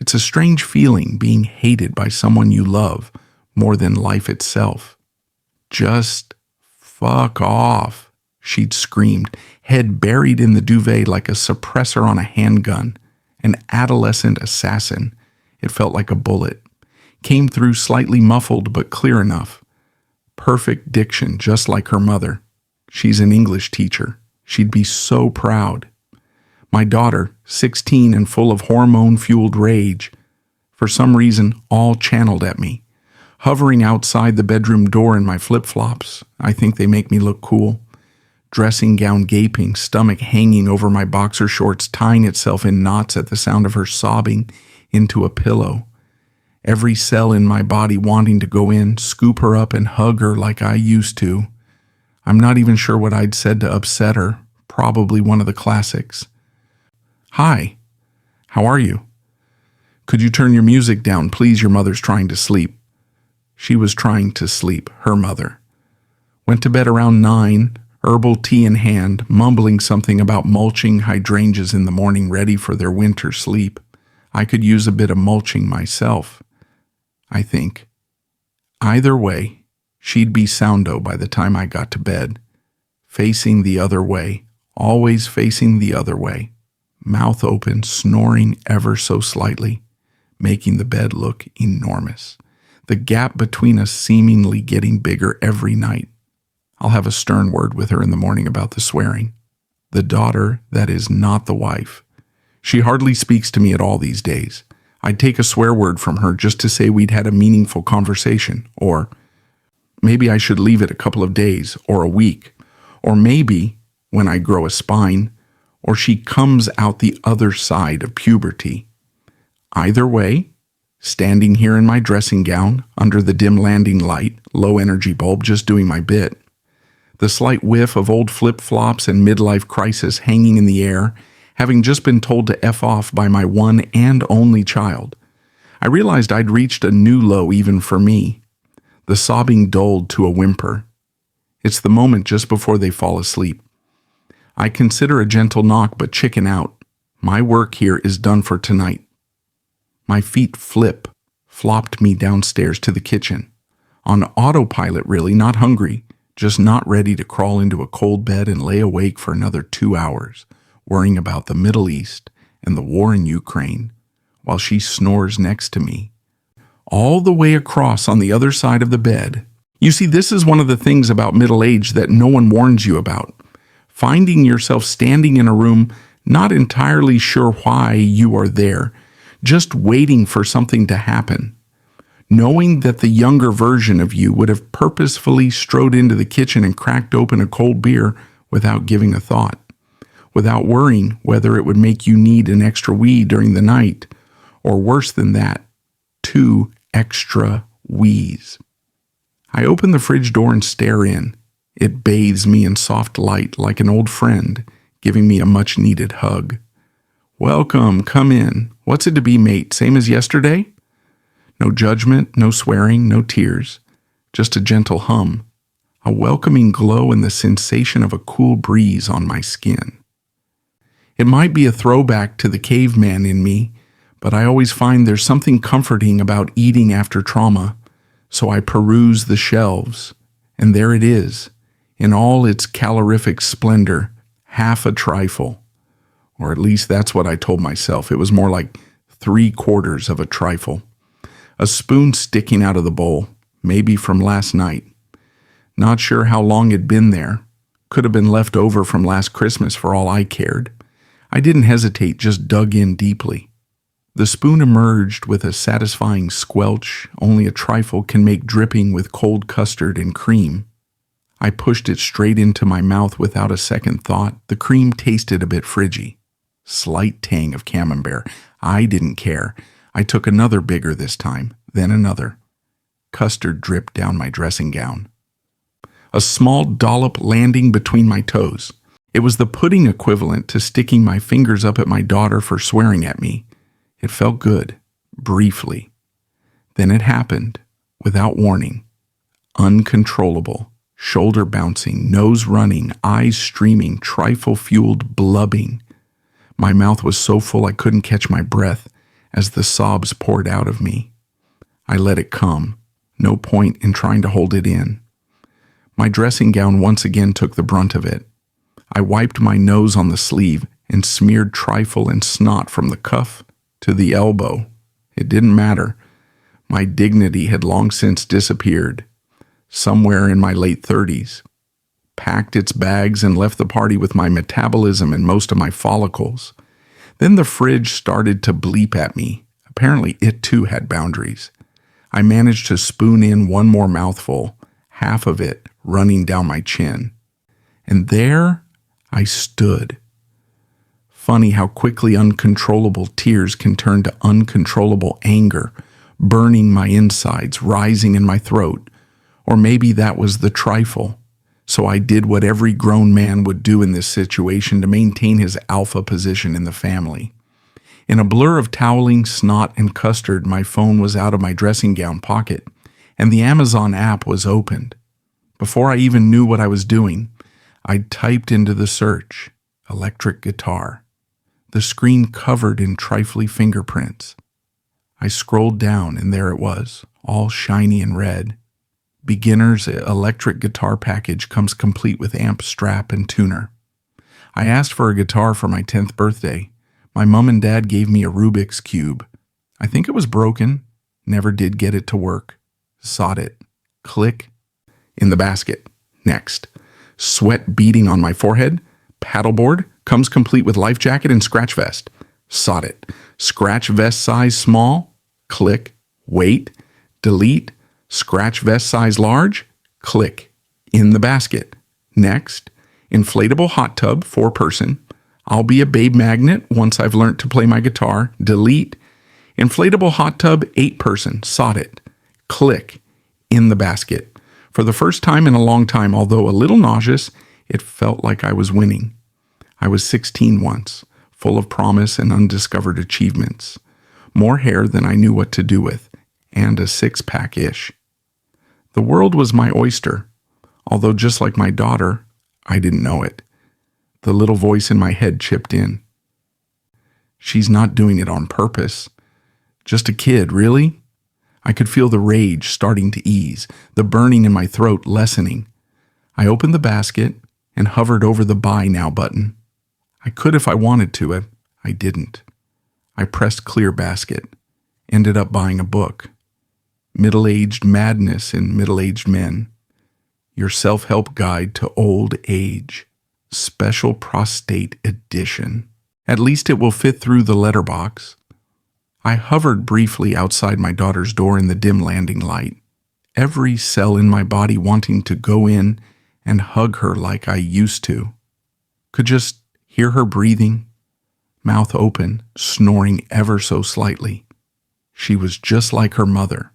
It's a strange feeling being hated by someone you love more than life itself. Just fuck off, she'd screamed, head buried in the duvet like a suppressor on a handgun. An adolescent assassin. It felt like a bullet. Came through slightly muffled but clear enough. Perfect diction, just like her mother. She's an English teacher. She'd be so proud. My daughter, 16 and full of hormone-fueled rage, for some reason all channeled at me. Hovering outside the bedroom door in my flip-flops. I think they make me look cool. Dressing gown gaping, stomach hanging over my boxer shorts, tying itself in knots at the sound of her sobbing into a pillow. Every cell in my body wanting to go in, scoop her up and hug her like I used to. I'm not even sure what I'd said to upset her. Probably one of the classics. Hi, how are you? Could you turn your music down, please? Your mother's trying to sleep. She was trying to sleep, her mother. Went to bed around 9, herbal tea in hand, mumbling something about mulching hydrangeas in the morning ready for their winter sleep. I could use a bit of mulching myself, I think. Either way, she'd be soundo by the time I got to bed. Facing the other way, always facing the other way. Mouth open, snoring ever so slightly, making the bed look enormous. The gap between us seemingly getting bigger every night. I'll have a stern word with her in the morning about the swearing. The daughter that is not the wife. She hardly speaks to me at all these days. I'd take a swear word from her just to say we'd had a meaningful conversation, or maybe I should leave it a couple of days or a week, or maybe, when I grow a spine, or she comes out the other side of puberty. Either way, standing here in my dressing gown, under the dim landing light, low energy bulb, just doing my bit. The slight whiff of old flip-flops and midlife crisis hanging in the air, having just been told to F off by my one and only child. I realized I'd reached a new low even for me. The sobbing dulled to a whimper. It's the moment just before they fall asleep. I consider a gentle knock, but chicken out. My work here is done for tonight. My feet flopped me downstairs to the kitchen. On autopilot really, not hungry, just not ready to crawl into a cold bed and lay awake for another 2 hours, worrying about the Middle East and the war in Ukraine, while she snores next to me. All the way across on the other side of the bed. You see, this is one of the things about middle age that no one warns you about. Finding yourself standing in a room, not entirely sure why you are there, just waiting for something to happen. Knowing that the younger version of you would have purposefully strode into the kitchen and cracked open a cold beer without giving a thought, without worrying whether it would make you need an extra wee during the night, or worse than that, 2 extra wees. I open the fridge door and stare in. It bathes me in soft light like an old friend, giving me a much-needed hug. Welcome, come in. What's it to be, mate? Same as yesterday? No judgment, no swearing, no tears. Just a gentle hum. A welcoming glow and the sensation of a cool breeze on my skin. It might be a throwback to the caveman in me, but I always find there's something comforting about eating after trauma, so I peruse the shelves, and there it is, in all its calorific splendor, half a trifle. Or at least that's what I told myself. It was more like 3/4 of a trifle. A spoon sticking out of the bowl, maybe from last night. Not sure how long it'd been there. Could have been left over from last Christmas for all I cared. I didn't hesitate, just dug in deeply. The spoon emerged with a satisfying squelch only a trifle can make dripping with cold custard and cream. I pushed it straight into my mouth without a second thought. The cream tasted a bit fridgy. Slight tang of camembert. I didn't care. I took another bigger this time, then another. Custard dripped down my dressing gown. A small dollop landing between my toes. It was the pudding equivalent to sticking my fingers up at my daughter for swearing at me. It felt good, briefly. Then it happened, without warning. Uncontrollable, shoulder bouncing, nose running, eyes streaming, trifle-fueled blubbing. My mouth was so full I couldn't catch my breath, As the sobs poured out of me, I let it come. No point in trying to hold it in. My dressing gown once again took the brunt of it. I wiped my nose on the sleeve and smeared trifle and snot from the cuff to the elbow. It didn't matter. My dignity had long since disappeared. Somewhere in my late 30s. Packed its bags and left the party with my metabolism and most of my follicles. Then the fridge started to bleep at me. Apparently it too had boundaries. I managed to spoon in one more mouthful, half of it running down my chin. And there I stood. Funny how quickly uncontrollable tears can turn to uncontrollable anger, burning my insides, rising in my throat. Or maybe that was the trifle. So I did what every grown man would do in this situation to maintain his alpha position in the family. In a blur of toweling, snot, and custard, my phone was out of my dressing gown pocket, and the Amazon app was opened. Before I even knew what I was doing, I typed into the search, electric guitar. The screen covered in trifly fingerprints. I scrolled down, and there it was, all shiny and red. Beginner's electric guitar package comes complete with amp, strap, and tuner. I asked for a guitar for my 10th birthday. My mom and dad gave me a Rubik's Cube. I think it was broken. Never did get it to work. Sawed it. Click. In the basket. Next. Sweat beading on my forehead. Paddleboard. Comes complete with life jacket and scratch vest. Sawed it. Scratch vest size small. Click. Wait. Delete. Scratch vest size large. Click. In the basket. Next. Inflatable hot tub, 4-person. I'll be a babe magnet once I've learned to play my guitar. Delete. Inflatable hot tub, 8-person. Sawed it. Click. In the basket. For the first time in a long time, although a little nauseous, it felt like I was winning. I was 16 once, full of promise and undiscovered achievements. More hair than I knew what to do with, and a 6-pack-ish. The world was my oyster, although just like my daughter, I didn't know it. The little voice in my head chipped in. She's not doing it on purpose. Just a kid, really? I could feel the rage starting to ease, the burning in my throat lessening. I opened the basket and hovered over the Buy Now button. I could if I wanted to. I didn't. I pressed clear basket. Ended up buying a book. Middle-Aged Madness in Middle-Aged Men. Your Self-Help Guide to Old Age. Special Prostate Edition. At least it will fit through the letterbox. I hovered briefly outside my daughter's door in the dim landing light, every cell in my body wanting to go in and hug her like I used to. Could just hear her breathing, mouth open, snoring ever so slightly. She was just like her mother.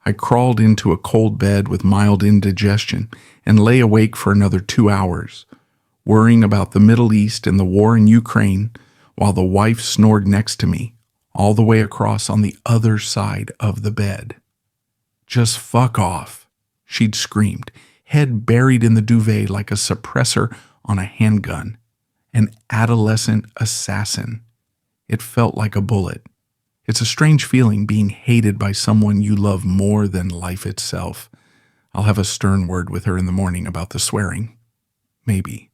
I crawled into a cold bed with mild indigestion and lay awake for another 2 hours, worrying about the Middle East and the war in Ukraine, while the wife snored next to me, all the way across on the other side of the bed. Just fuck off, she'd screamed, head buried in the duvet like a suppressor on a handgun. An adolescent assassin. It felt like a bullet. It's a strange feeling being hated by someone you love more than life itself. I'll have a stern word with her in the morning about the swearing. Maybe.